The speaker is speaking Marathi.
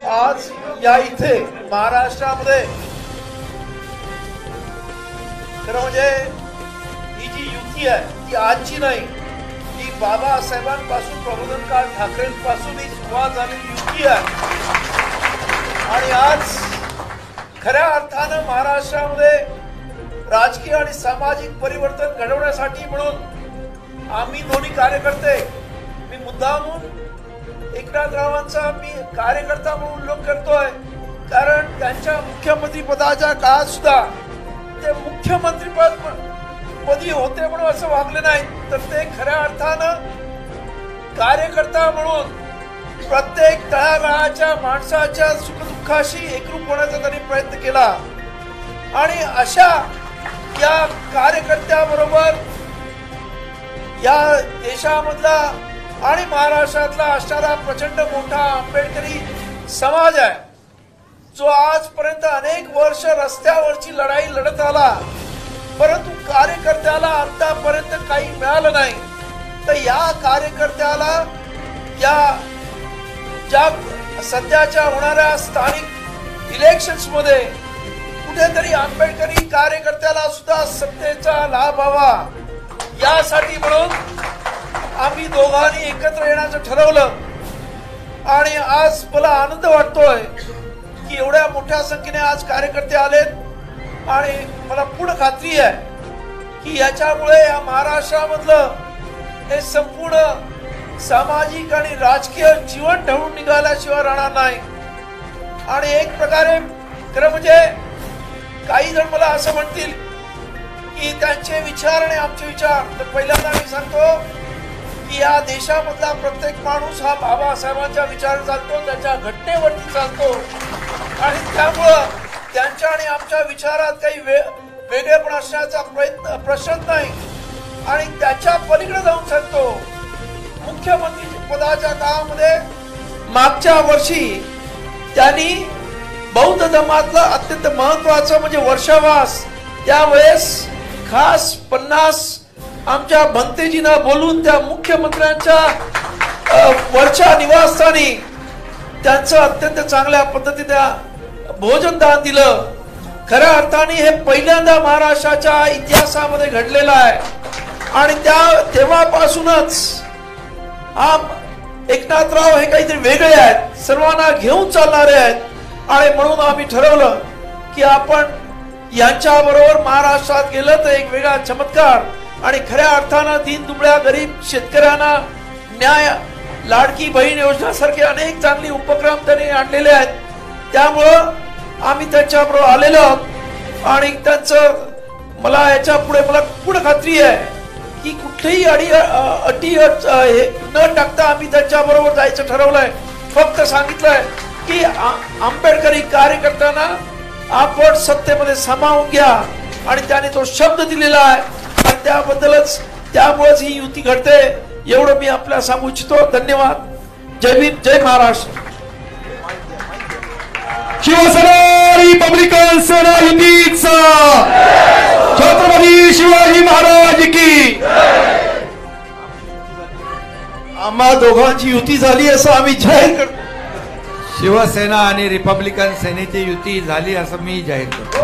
आज या इथे महाराष्ट्रामध्ये खरं म्हणजे ही जी युती आहे ती आजची नाही, ती बाबासाहेबांपासून प्रबोधनकार ठाकरेंपासून ही सुरुवात झालेली युती आहे. आणि आज खऱ्या अर्थानं महाराष्ट्रामध्ये राजकीय आणि सामाजिक परिवर्तन घडवण्यासाठी म्हणून आम्ही दोन्ही कार्यकर्ते, मी मुद्दामून एकनाथरावांचा मी कार्यकर्ता म्हणून उल्लेख करतोय, कारण त्यांच्या मुख्यमंत्री पदाच्या काळात सुद्धा ते मुख्यमंत्री पदी होते म्हणून असं वागले नाही, तर ते खऱ्या अर्थानं कार्यकर्ता म्हणून प्रत्येक तळागाळाच्या माणसाच्या सुखदुःखाशी एकरूप होण्याचा त्यांनी प्रयत्न केला. आणि अशा या कार्यकर्त्याबरोबर या देशामधला आणि महाराष्ट्रातला असणारा प्रचंड मोठा आंबेडकरी समाज आहे, जो आजपर्यंत अनेक वर्ष रस्त्यावरची लढाई लढत आला, परंतु कार्यकर्त्याला आतापर्यंत काही मिळालं नाही. तर या कार्यकर्त्याला या ज्या सध्याच्या होणाऱ्या स्थानिक इलेक्शन्स मध्ये कुठेतरी आंबेडकरी कार्यकर्त्याला सुद्धा सत्तेचा लाभ व्हावा, यासाठी म्हणून आम्ही दोघांनी एकत्र येण्याचं ठरवलं. आणि आज मला आनंद वाटतोय की एवढ्या मोठ्या संख्येने आज कार्यकर्ते आलेत. आणि मला पूर्ण खात्री आहे की याच्यामुळे या महाराष्ट्रामधलं हे संपूर्ण सामाजिक आणि राजकीय जीवन ढवळून निघाल्याशिवाय राहणार नाही. आणि एक प्रकारे खरं म्हणजे काही जण मला असं म्हणतील की त्यांचे विचार आणि आमचे विचार, तर पहिल्यांदा मी सांगतो की या देशामधला प्रत्येक माणूस हा बाबासाहेबांच्या विचार चालतो, त्याच्या घटनेवरती चालतो. आणि त्यामुळं त्यांच्या आणि आमच्या विचारात काही वेगळेपण असण्याचा प्रश्न नाही. आणि त्याच्या पलीकडे जाऊन सांगतो, मुख्यमंत्री पदाच्या काळामध्ये मागच्या वर्षी त्यांनी बौद्ध धर्मातलं अत्यंत महत्वाचं म्हणजे वर्षावास, त्यावेळेस खास 50 आमच्या भंतेजींना बोलून त्या मुख्यमंत्र्यांच्या वरच्या निवासस्थानी त्यांचं अत्यंत चांगल्या पद्धतीने भोजनदान दिलं. खऱ्या अर्थाने हे पहिल्यांदा महाराष्ट्राच्या इतिहासामध्ये घडलेलं आहे. आणि तेव्हापासूनच एकनाथराव हे काहीतरी वेगळे आहेत, सर्वांना घेऊन चालणारे आहेत. आणि म्हणून आम्ही ठरवलं की आपण यांच्याबरोबर महाराष्ट्रात गेलं तर एक वेगळा चमत्कार आणि खऱ्या अर्थानं दीनदुबळ्या गरीब शेतकऱ्यांना न्याय, लाडकी बहीण योजनासारखे अनेक चांगले उपक्रम त्यांनी आणलेले आहेत. त्यामुळं आम्ही त्यांच्याबरोबर आलेलो आहोत. आणि त्यांचं मला याच्या पुढे मला पूर्ण खात्री आहे की कुठलीही अटी न टाकता आम्ही त्यांच्याबरोबर जायचं ठरवलंय. फक्त सांगितलंय की आंबेडकरी कार्यकर्त्यांना आपण सत्तेमध्ये सामावून घ्या, आणि त्याने तो शब्द दिलेला आहे. आणि त्यामुळेच ही युती घडते, एवढं मी आपल्याला सांगू इच्छितो. धन्यवाद. जय भीम, जय महाराष्ट्र. शिवसेना रिपब्लिकन सेना युतीचा छत्रपती शिवाजी महाराज की. आम्हा दोघांची युती झाली असं आम्ही जाहीर करतो. शिवसेना आणि रिपब्लिकन सेनेची युती झाली असं मी जाहीर करतो.